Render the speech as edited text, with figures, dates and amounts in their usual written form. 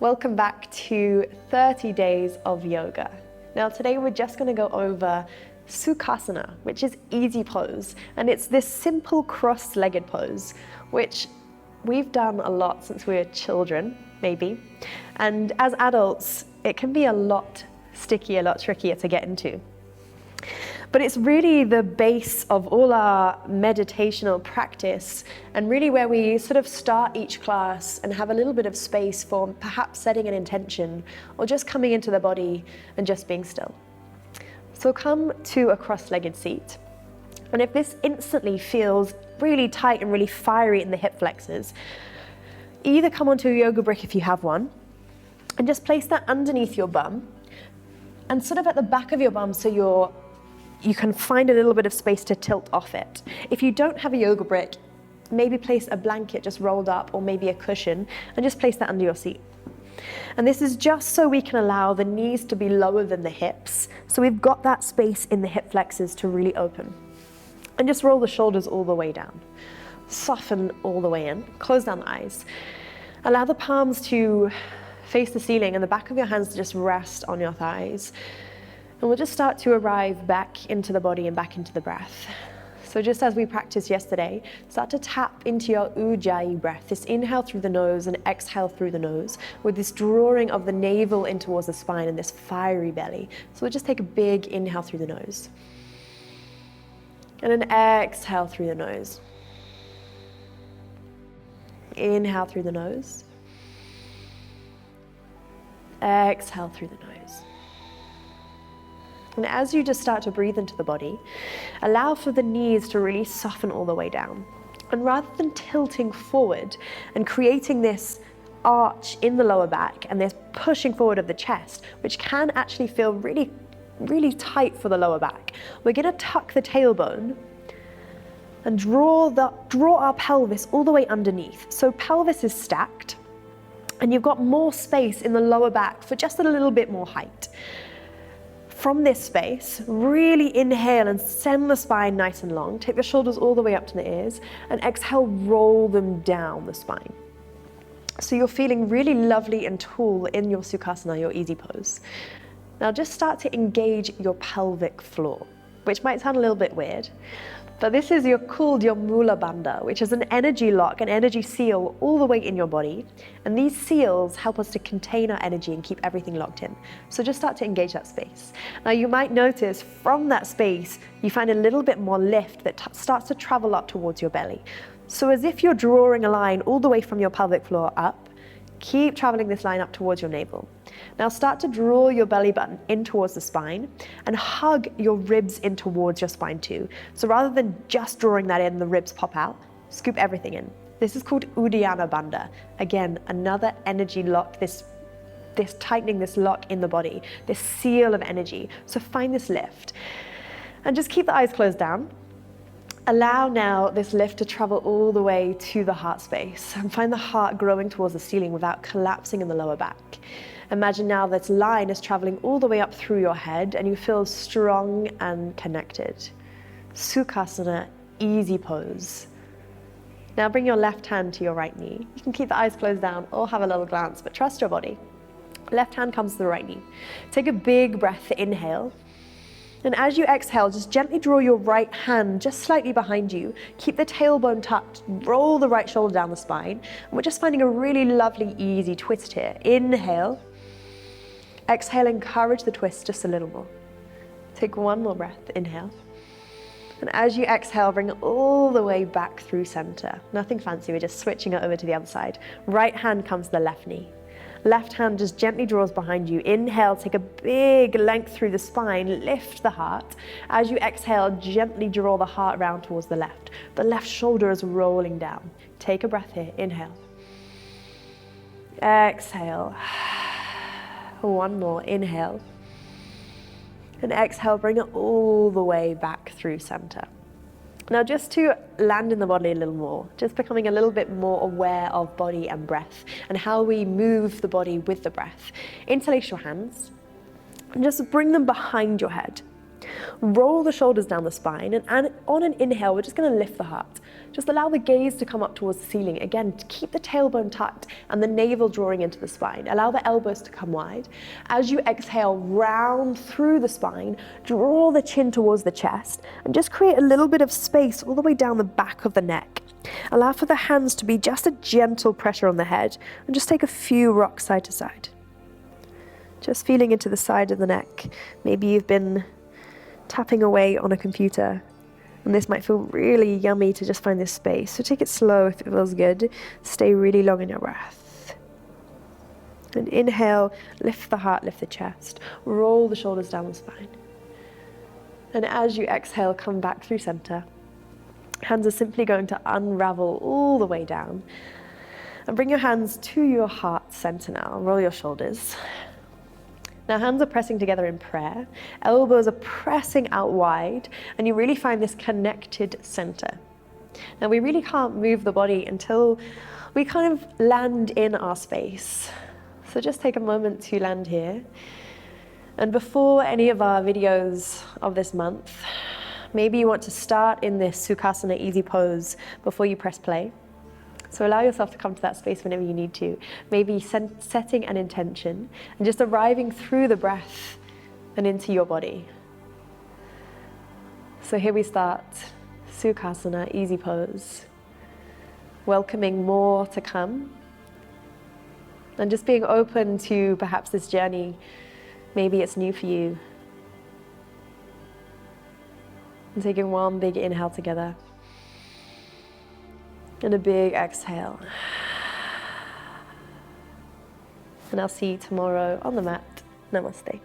Welcome back to 30 days of yoga. Now today we're just going to go over Sukhasana, which is easy pose, and it's this simple cross-legged pose which we've done a lot since we were children, maybe, and as adults it can be a lot sticky, a lot trickier to get into. But it's really the base of all our meditational practice, and really where we sort of start each class and have a little bit of space for perhaps setting an intention or just coming into the body and just being still. So come to a cross-legged seat. And if this instantly feels really tight and really fiery in the hip flexors, either come onto a yoga brick if you have one, and just place that underneath your bum and sort of at the back of your bum so you can find a little bit of space to tilt off it. If you don't have a yoga brick, maybe place a blanket just rolled up or maybe a cushion and just place that under your seat. And this is just so we can allow the knees to be lower than the hips. So we've got that space in the hip flexors to really open. And just roll the shoulders all the way down. Soften all the way in. Close down the eyes. Allow the palms to face the ceiling and the back of your hands to just rest on your thighs. And we'll just start to arrive back into the body and back into the breath. So just as we practiced yesterday, start to tap into your ujjayi breath, this inhale through the nose and exhale through the nose, with this drawing of the navel in towards the spine and this fiery belly. So we'll just take a big inhale through the nose. And an exhale through the nose. Inhale through the nose. Exhale through the nose. And as you just start to breathe into the body, allow for the knees to really soften all the way down. And rather than tilting forward and creating this arch in the lower back and this pushing forward of the chest, which can actually feel really, really tight for the lower back, we're going to tuck the tailbone and draw our pelvis all the way underneath. So pelvis is stacked and you've got more space in the lower back for just a little bit more height. From this space, really inhale and send the spine nice and long. Take the shoulders all the way up to the ears and exhale, roll them down the spine. So you're feeling really lovely and tall in your Sukhasana, your easy pose. Now just start to engage your pelvic floor, which might sound a little bit weird, but this is called your Mula Bandha, which is an energy lock, an energy seal all the way in your body. And these seals help us to contain our energy and keep everything locked in. So just start to engage that space. Now you might notice from that space, you find a little bit more lift that starts to travel up towards your belly. So as if you're drawing a line all the way from your pelvic floor up, keep traveling this line up towards your navel. Now start to draw your belly button in towards the spine and hug your ribs in towards your spine too. So rather than just drawing that in, the ribs pop out, scoop everything in. This is called Uddiyana Bandha. Again, another energy lock, this tightening, this lock in the body, this seal of energy. So find this lift. And just keep the eyes closed down. Allow now this lift to travel all the way to the heart space and find the heart growing towards the ceiling without collapsing in the lower back. Imagine now this line is traveling all the way up through your head and you feel strong and connected. Sukhasana, easy pose. Now bring your left hand to your right knee. You can keep the eyes closed down or have a little glance, but trust your body. Left hand comes to the right knee. Take a big breath, inhale. And as you exhale, just gently draw your right hand just slightly behind you. Keep the tailbone tucked, roll the right shoulder down the spine. And we're just finding a really lovely, easy twist here. Inhale. Exhale, encourage the twist just a little more. Take one more breath, inhale. And as you exhale, bring it all the way back through center. Nothing fancy, we're just switching it over to the other side. Right hand comes to the left knee. Left hand just gently draws behind you. Inhale, take a big length through the spine, lift the heart. As you exhale, gently draw the heart round towards the left. The left shoulder is rolling down. Take a breath here, inhale. Exhale. One more, inhale. And exhale, bring it all the way back through center. Now just to land in the body a little more, just becoming a little bit more aware of body and breath and how we move the body with the breath. Interlace your hands and just bring them behind your head. Roll the shoulders down the spine, and on an inhale, we're just going to lift the heart. Just allow the gaze to come up towards the ceiling. Again, to keep the tailbone tucked and the navel drawing into the spine. Allow the elbows to come wide. As you exhale, round through the spine, draw the chin towards the chest, and just create a little bit of space all the way down the back of the neck. Allow for the hands to be just a gentle pressure on the head, and just take a few rocks side to side. Just feeling into the side of the neck. Maybe you've been tapping away on a computer, and this might feel really yummy to just find this space. So take it slow if it feels good. Stay really long in your breath. And inhale, lift the heart, lift the chest. Roll the shoulders down the spine. And as you exhale, come back through center. Hands are simply going to unravel all the way down. And bring your hands to your heart center now. Roll your shoulders. Now hands are pressing together in prayer. Elbows are pressing out wide. And you really find this connected center. Now we really can't move the body until we kind of land in our space. So just take a moment to land here. And before any of our videos of this month, maybe you want to start in this Sukhasana easy pose before you press play. So allow yourself to come to that space whenever you need to. Maybe setting an intention and just arriving through the breath and into your body. So here we start, Sukhasana, easy pose. Welcoming more to come. And just being open to perhaps this journey. Maybe it's new for you. And taking one big inhale together. And a big exhale. And I'll see you tomorrow on the mat. Namaste.